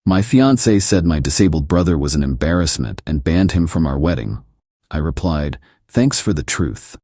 My fiancé said my disabled brother was an embarrassment and banned him from our wedding. I replied, "Thanks for the truth."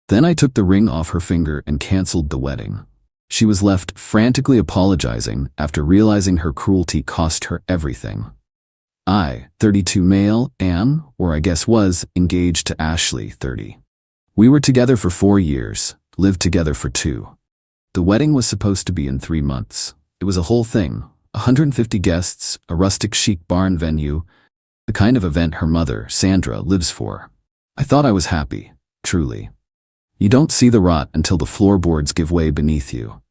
Then I took the ring off her finger and canceled the wedding. She was left frantically apologizing after realizing her cruelty cost her everything. I, 32 male, am, or I guess was, engaged to Ashley, 30. We were together for 4 years, lived together for 2. The wedding was supposed to be in 3 months. It was a whole thing, 150 guests, a rustic chic barn venue, the kind of event her mother, Sandra, lives for. I thought I was happy, truly. You don't see the rot until the floorboards give way beneath you.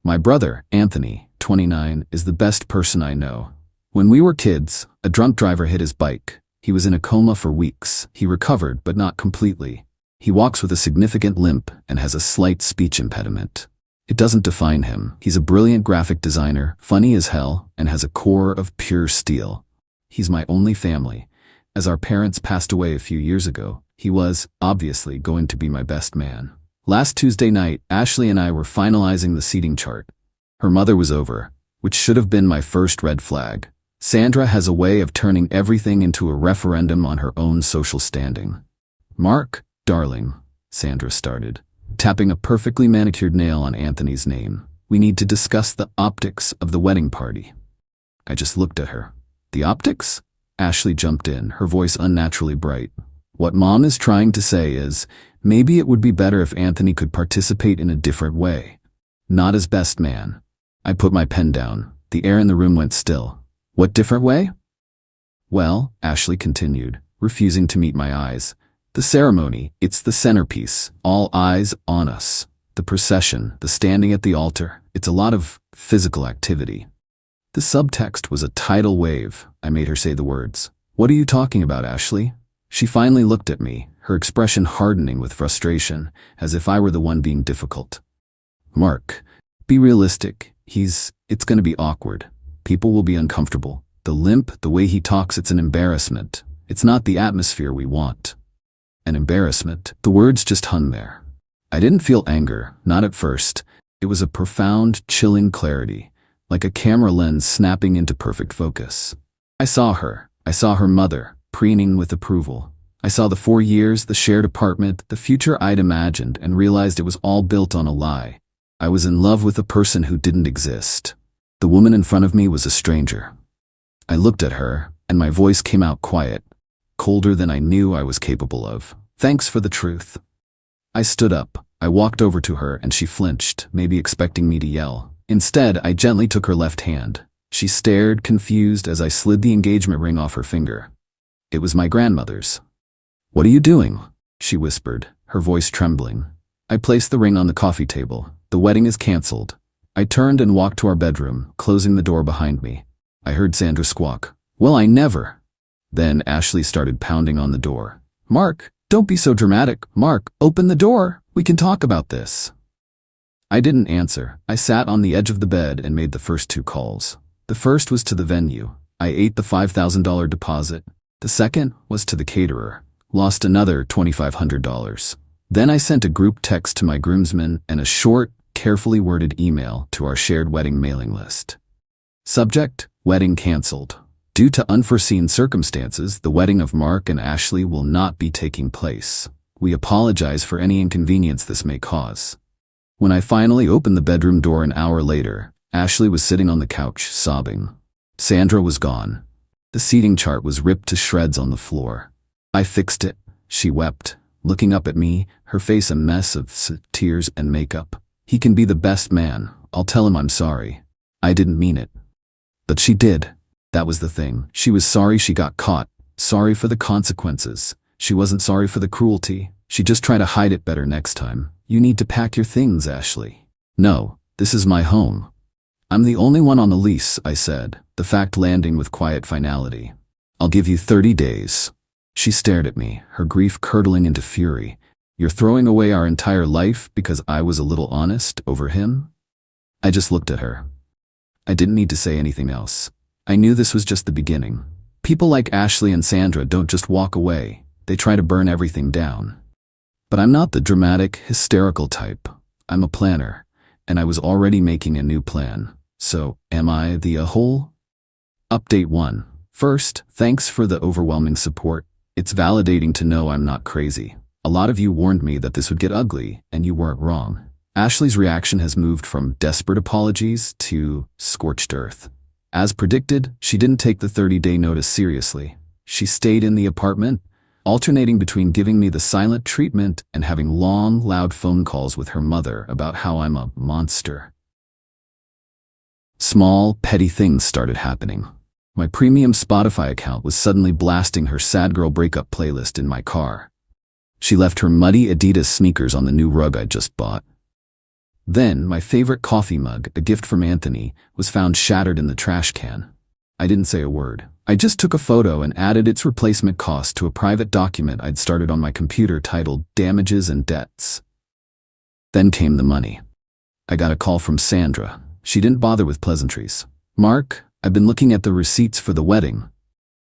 My brother, Anthony, 29, is the best person I know. When we were kids, a drunk driver hit his bike. He was in a coma for weeks. He recovered, but not completely. He walks with a significant limp and has a slight speech impediment. It doesn't define him. He's a brilliant graphic designer, funny as hell, and has a core of pure steel. He's my only family. As our parents passed away a few years ago, he was, obviously, going to be my best man. Last Tuesday night, Ashley and I were finalizing the seating chart. Her mother was over, which should have been my first red flag. Sandra has a way of turning everything into a referendum on her own social standing. "Mark, darling," Sandra started, tapping a perfectly manicured nail on Anthony's name. "We need to discuss the optics of the wedding party." I just looked at her. "The optics?" Ashley jumped in, her voice unnaturally bright. "What Mom is trying to say is, maybe it would be better if Anthony could participate in a different way. Not as best man." I put my pen down. The air in the room went still. "What different way?" "Well," Ashley continued, refusing to meet my eyes, "the ceremony, it's the centerpiece, all eyes on us. The procession, the standing at the altar, it's a lot of physical activity." The subtext was a tidal wave. I made her say the words. "What are you talking about, Ashley?" She finally looked at me, her expression hardening with frustration, as if I were the one being difficult. "Mark, be realistic. It's gonna be awkward. People will be uncomfortable. The limp, the way he talks, it's an embarrassment. It's not the atmosphere we want." An embarrassment. The words just hung there. I didn't feel anger, not at first. It was a profound, chilling clarity, like a camera lens snapping into perfect focus. I saw her mother, preening with approval. I saw the 4 years, the shared apartment, the future I'd imagined, and realized it was all built on a lie. I was in love with a person who didn't exist. The woman in front of me was a stranger. I looked at her, and my voice came out quiet, colder than I knew I was capable of. "Thanks for the truth." I stood up. I walked over to her, and she flinched, maybe expecting me to yell. Instead, I gently took her left hand. She stared, confused, as I slid the engagement ring off her finger. It was my grandmother's. "What are you doing?" she whispered, her voice trembling. I placed the ring on the coffee table. "The wedding is canceled." I turned and walked to our bedroom, closing the door behind me. I heard Sandra squawk, "Well, I never." Then Ashley started pounding on the door. "Mark, don't be so dramatic. Mark, open the door. We can talk about this." I didn't answer. I sat on the edge of the bed and made the first 2 calls. The first was to the venue. I ate the $5,000 deposit. The second was to the caterer. Lost another $2,500. Then I sent a group text to my groomsmen and a short, carefully worded email to our shared wedding mailing list. Subject: wedding canceled. Due to unforeseen circumstances, the wedding of Mark and Ashley will not be taking place. We apologize for any inconvenience this may cause. When I finally opened the bedroom door an hour later, Ashley was sitting on the couch, sobbing. Sandra was gone. The seating chart was ripped to shreds on the floor. "I fixed it," she wept, looking up at me, her face a mess of tears and makeup. "He can be the best man. I'll tell him I'm sorry." I didn't mean it. But she did. That was the thing. She was sorry she got caught, sorry for the consequences. She wasn't sorry for the cruelty. She'd just try to hide it better next time. "You need to pack your things, Ashley." "No, this is my home." "I'm the only one on the lease," I said, the fact landing with quiet finality. "I'll give you 30 days. She stared at me, her grief curdling into fury. "You're throwing away our entire life because I was a little honest over him?" I just looked at her. I didn't need to say anything else. I knew this was just the beginning. People like Ashley and Sandra don't just walk away. They try to burn everything down. But I'm not the dramatic, hysterical type. I'm a planner, and I was already making a new plan. So, am I the a-hole? Update 1. First, thanks for the overwhelming support. It's validating to know I'm not crazy. A lot of you warned me that this would get ugly, and you weren't wrong. Ashley's reaction has moved from desperate apologies to scorched earth. As predicted, she didn't take the 30-day notice seriously. She stayed in the apartment, alternating between giving me the silent treatment and having long, loud phone calls with her mother about how I'm a monster. Small, petty things started happening. My premium Spotify account was suddenly blasting her sad girl breakup playlist in my car. She left her muddy Adidas sneakers on the new rug I just bought. Then, my favorite coffee mug, a gift from Anthony, was found shattered in the trash can. I didn't say a word. I just took a photo and added its replacement cost to a private document I'd started on my computer titled Damages and Debts. Then came the money. I got a call from Sandra. She didn't bother with pleasantries. "Mark, I've been looking at the receipts for the wedding.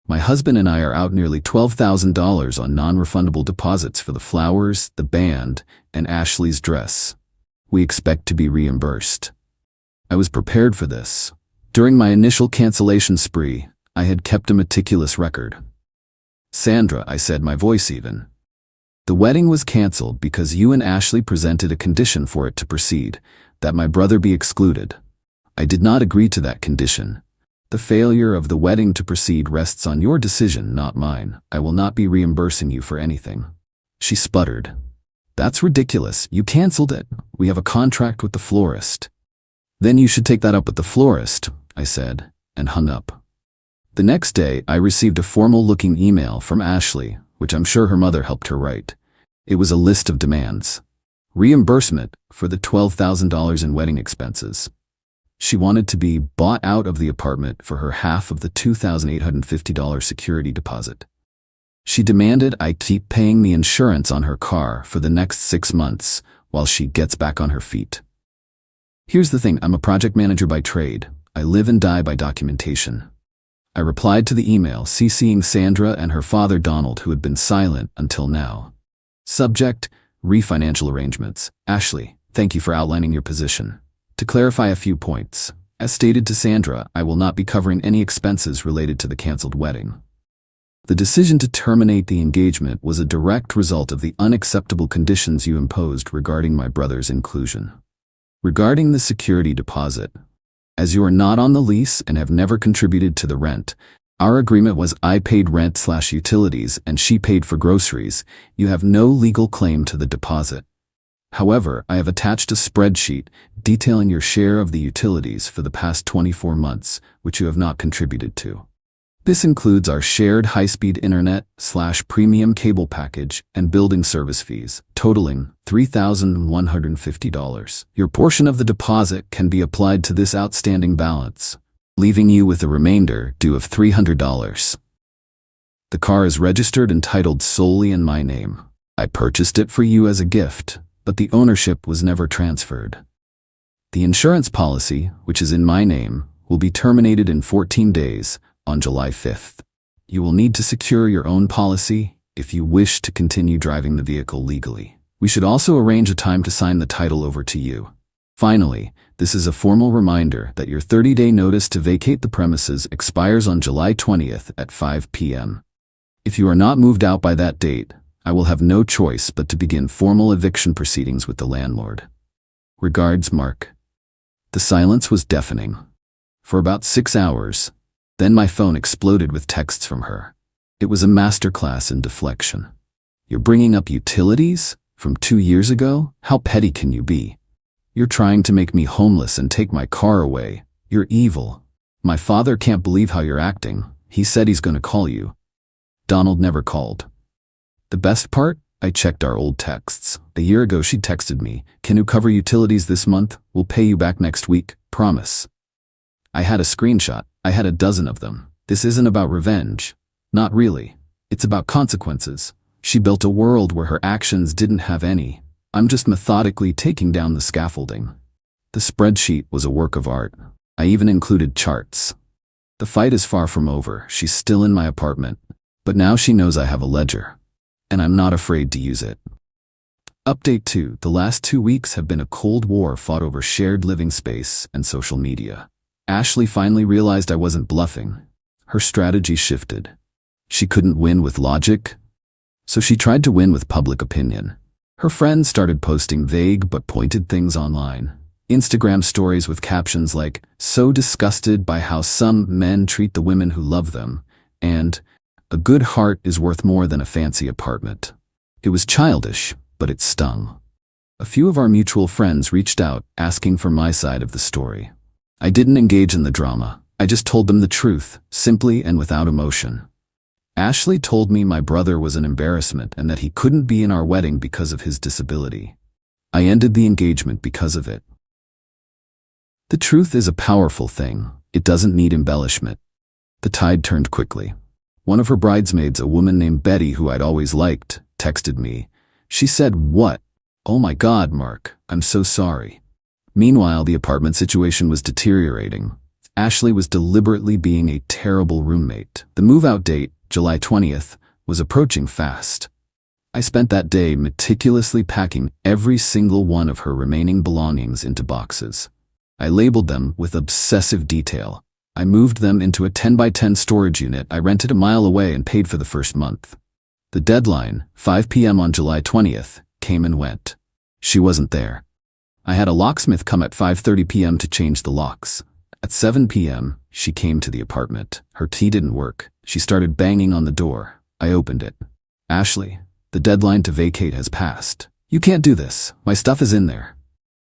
My husband and I are out nearly $12,000 on non-refundable deposits for the flowers, the band, and Ashley's dress. We expect to be reimbursed." I was prepared for this. During my initial cancellation spree, I had kept a meticulous record. "Sandra," I said, my voice even. "The wedding was canceled because you and Ashley presented a condition for it to proceed, that my brother be excluded. I did not agree to that condition. The failure of the wedding to proceed rests on your decision, not mine. I will not be reimbursing you for anything." She sputtered. "That's ridiculous. You canceled it. We have a contract with the florist." "Then you should take that up with the florist," I said, and hung up. The next day, I received a formal-looking email from Ashley, which I'm sure her mother helped her write. It was a list of demands. Reimbursement for the $12,000 in wedding expenses. She wanted to be bought out of the apartment for her half of the $2,850 security deposit. She demanded I keep paying the insurance on her car for the next 6 months while she gets back on her feet. Here's the thing, I'm a project manager by trade. I live and die by documentation. I replied to the email, CCing Sandra and her father Donald, who had been silent until now. Subject: refinancial arrangements. Ashley, thank you for outlining your position. To clarify a few points, as stated to Sandra, I will not be covering any expenses related to the canceled wedding. The decision to terminate the engagement was a direct result of the unacceptable conditions you imposed regarding my brother's inclusion. Regarding the security deposit, as you are not on the lease and have never contributed to the rent, our agreement was I paid rent/utilities and she paid for groceries. You have no legal claim to the deposit. However, I have attached a spreadsheet detailing your share of the utilities for the past 24 months, which you have not contributed to. This includes our shared high-speed internet/premium cable package and building service fees, totaling $3,150. Your portion of the deposit can be applied to this outstanding balance, leaving you with a remainder due of $300. The car is registered and titled solely in my name. I purchased it for you as a gift, but the ownership was never transferred. The insurance policy, which is in my name, will be terminated in 14 days, on July 5th. You will need to secure your own policy if you wish to continue driving the vehicle legally. We should also arrange a time to sign the title over to you. Finally, this is a formal reminder that your 30-day notice to vacate the premises expires on July 20th at 5 p.m. If you are not moved out by that date, I will have no choice but to begin formal eviction proceedings with the landlord. Regards, Mark. The silence was deafening. For about 6 hours, then my phone exploded with texts from her. It was a masterclass in deflection. "You're bringing up utilities? From 2 years ago? How petty can you be? You're trying to make me homeless and take my car away. You're evil. My father can't believe how you're acting. He said he's going to call you." Donald never called. The best part? I checked our old texts. A year ago she texted me, "Can you cover utilities this month? We'll pay you back next week. Promise." I had a screenshot. I had a dozen of them. This isn't about revenge. Not really. It's about consequences. She built a world where her actions didn't have any. I'm just methodically taking down the scaffolding. The spreadsheet was a work of art. I even included charts. The fight is far from over. She's still in my apartment. But now she knows I have a ledger. And I'm not afraid to use it. Update 2. The last 2 weeks have been a cold war fought over shared living space and social media. Ashley finally realized I wasn't bluffing. her strategy shifted. She couldn't win with logic, so she tried to win with public opinion. Her friends started posting vague but pointed things online. Instagram stories with captions like, "So disgusted by how some men treat the women who love them," and "A good heart is worth more than a fancy apartment." It was childish, but it stung. A few of our mutual friends reached out, asking for my side of the story. I didn't engage in the drama. I just told them the truth, simply and without emotion. Ashley told me my brother was an embarrassment and that he couldn't be in our wedding because of his disability. I ended the engagement because of it. The truth is a powerful thing. It doesn't need embellishment. The tide turned quickly. One of her bridesmaids, a woman named Betty who I'd always liked, texted me. She said, "What? Oh my God, Mark, I'm so sorry." Meanwhile, the apartment situation was deteriorating. Ashley was deliberately being a terrible roommate. The move-out date, July 20th, was approaching fast. I spent that day meticulously packing every single one of her remaining belongings into boxes. I labeled them with obsessive detail. I moved them into a 10 by 10 storage unit I rented a mile away and paid for the first month. The deadline, 5 p.m. on July 20th, came and went. She wasn't there. I had a locksmith come at 5:30 p.m. to change the locks. At 7 p.m., she came to the apartment. Her key didn't work. She started banging on the door. I opened it. "Ashley, the deadline to vacate has passed. You can't do this. My stuff is in there."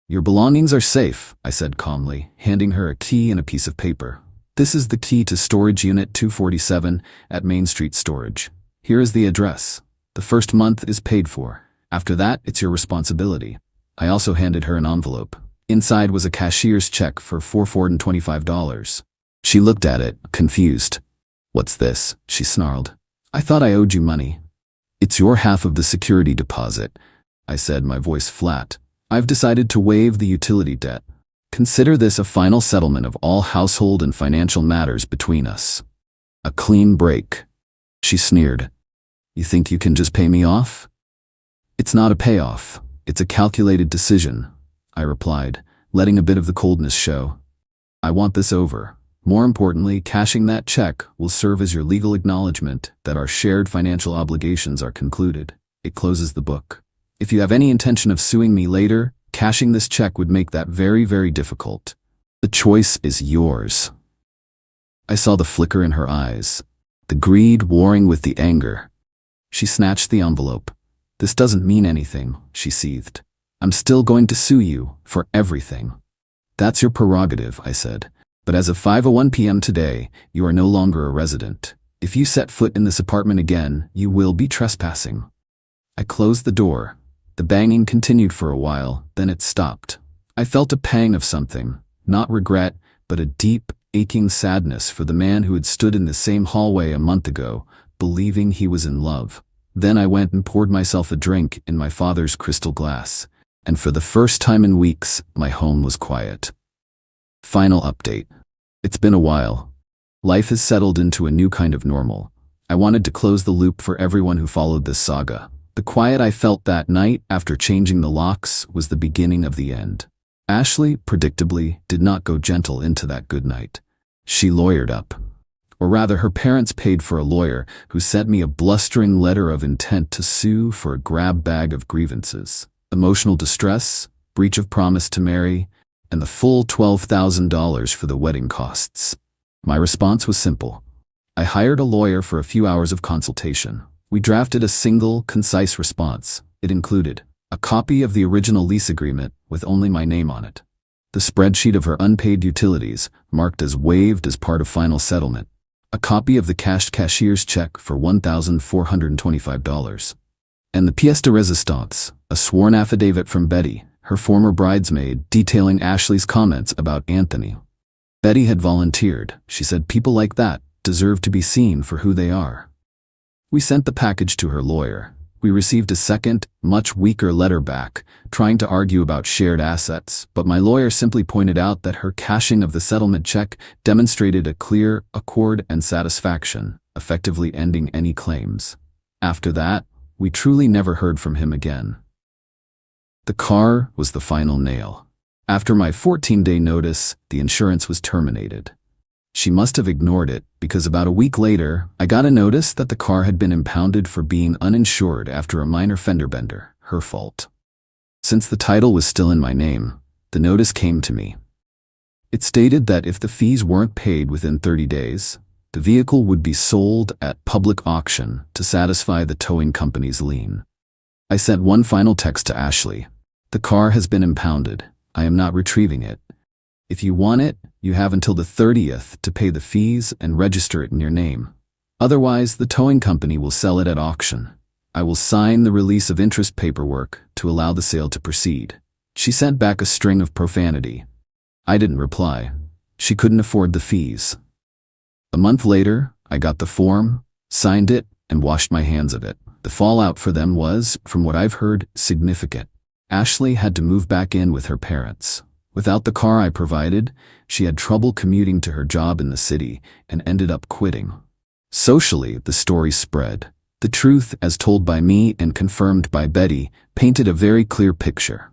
"Your belongings are safe," I said calmly, handing her a key and a piece of paper. "This is the key to storage unit 247 at Main Street Storage. Here is the address. The first month is paid for. After that, it's your responsibility." I also handed her an envelope. Inside was a cashier's check for $425. She looked at it, confused. "What's this?" she snarled. "I thought I owed you money." "It's your half of the security deposit," I said, my voice flat. "I've decided to waive the utility debt. Consider this a final settlement of all household and financial matters between us. A clean break." She sneered. "You think you can just pay me off?" "It's not a payoff. It's a calculated decision," I replied, letting a bit of the coldness show. "I want this over. More importantly, cashing that check will serve as your legal acknowledgement that our shared financial obligations are concluded. It closes the book. If you have any intention of suing me later, cashing this check would make that very, very difficult. The choice is yours." I saw the flicker in her eyes, the greed warring with the anger. She snatched the envelope. "This doesn't mean anything," she seethed. "I'm still going to sue you for everything." "That's your prerogative," I said. "But as of 5:01 p.m. today, you are no longer a resident. If you set foot in this apartment again, you will be trespassing." I closed the door. The banging continued for a while, then it stopped. I felt a pang of something, not regret, but a deep, aching sadness for the man who had stood in the same hallway a month ago, believing he was in love. Then I went and poured myself a drink in my father's crystal glass, and for the first time in weeks, my home was quiet. Final update. It's been a while. Life has settled into a new kind of normal. I wanted to close the loop for everyone who followed this saga. The quiet I felt that night after changing the locks was the beginning of the end. Ashley, predictably, did not go gentle into that good night. She lawyered up. Or rather, her parents paid for a lawyer who sent me a blustering letter of intent to sue for a grab bag of grievances. Emotional distress, breach of promise to marry, and the full $12,000 for the wedding costs. My response was simple. I hired a lawyer for a few hours of consultation. We drafted a single, concise response. It included a copy of the original lease agreement with only my name on it, the spreadsheet of her unpaid utilities, marked as waived as part of final settlement, a copy of the cashed cashier's check for $1,425, and the pièce de résistance, a sworn affidavit from Betty, her former bridesmaid, detailing Ashley's comments about Anthony. Betty had volunteered. She said people like that deserve to be seen for who they are. We sent the package to her lawyer. We received a second, much weaker letter back, trying to argue about shared assets, but my lawyer simply pointed out that her cashing of the settlement check demonstrated a clear accord and satisfaction, effectively ending any claims. After that, we truly never heard from him again. The car was the final nail. After my 14-day notice, the insurance was terminated. She must have ignored it, because about a week later, I got a notice that the car had been impounded for being uninsured after a minor fender bender, her fault. Since the title was still in my name, the notice came to me. It stated that if the fees weren't paid within 30 days, the vehicle would be sold at public auction to satisfy the towing company's lien. I sent one final text to Ashley. The car has been impounded. I am not retrieving it. If you want it, you have until the 30th to pay the fees and register it in your name. Otherwise, the towing company will sell it at auction. I will sign the release of interest paperwork to allow the sale to proceed. She sent back a string of profanity. I didn't reply. She couldn't afford the fees. A month later, I got the form, signed it, and washed my hands of it. The fallout for them was, from what I've heard, significant. Ashley had to move back in with her parents. Without the car I provided, she had trouble commuting to her job in the city and ended up quitting. Socially, the story spread. The truth, as told by me and confirmed by Betty, painted a very clear picture.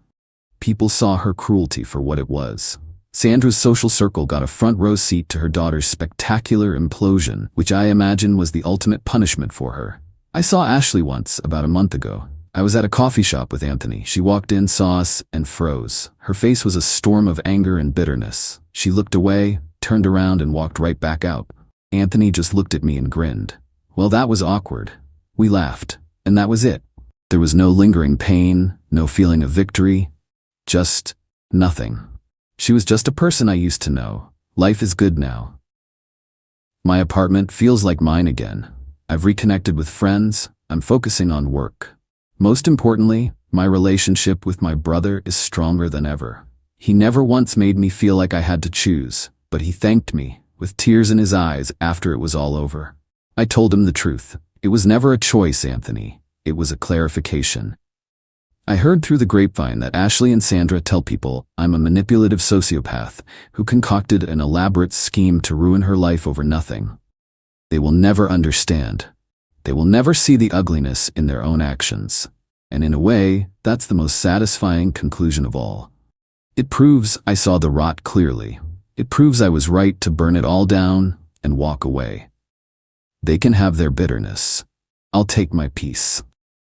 People saw her cruelty for what it was. Sandra's social circle got a front row seat to her daughter's spectacular implosion, which I imagine was the ultimate punishment for her. I saw Ashley once, about a month ago. I was at a coffee shop with Anthony. She walked in, saw us, and froze. Her face was a storm of anger and bitterness. She looked away, turned around, and walked right back out. Anthony just looked at me and grinned. Well, that was awkward. We laughed, and that was it. There was no lingering pain, no feeling of victory, just nothing. She was just a person I used to know. Life is good now. My apartment feels like mine again. I've reconnected with friends. I'm focusing on work. Most importantly, my relationship with my brother is stronger than ever. He never once made me feel like I had to choose, but he thanked me, with tears in his eyes, after it was all over. I told him the truth. It was never a choice, Anthony. It was a clarification. I heard through the grapevine that Ashley and Sandra tell people I'm a manipulative sociopath who concocted an elaborate scheme to ruin her life over nothing. They will never understand. They will never see the ugliness in their own actions. And in a way, that's the most satisfying conclusion of all. It proves I saw the rot clearly. It proves I was right to burn it all down and walk away. They can have their bitterness. I'll take my peace.